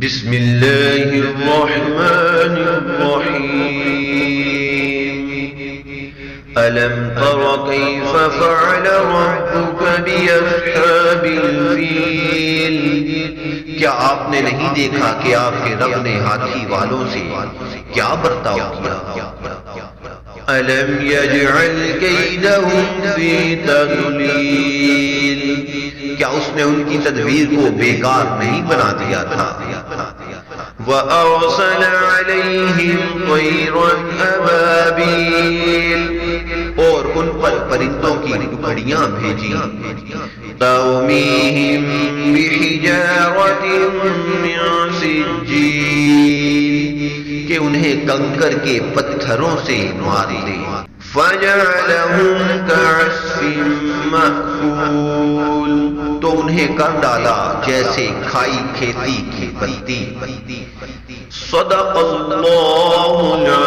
بسم اللہ الرحمن الرحیم ألم تر كيف فعل ربك بأصحاب الفیل، کیا آپ نے نہیں دیکھا کہ آپ کے رب نے ہاتھی والوں سے کیا برتاؤ کیا؟ ألم يجعل كيدهم في تضليل، کیا اس نے ان کی تدبیر کو بیکار نہیں بنا دیا تھا؟ وَأَرْسَلَ عَلَيْهِمْ طَيْرًا أَبَابِيلَ، اور ان پر پرندوں کی ٹکڑیاں بھیجی، تَرْمِيهِمْ بِحِجَارَةٍ مِّن سِجِّيلٍ، کہ انہیں کنکر کے پتھروں سے مار دے، فَجَعَلَهُمْ كَعَصْفٍ مَّأْكُولٍ، تو انہیں کر ڈالا جیسے کھائی کھیتی کی پتی۔ صدق اللہ العظیم۔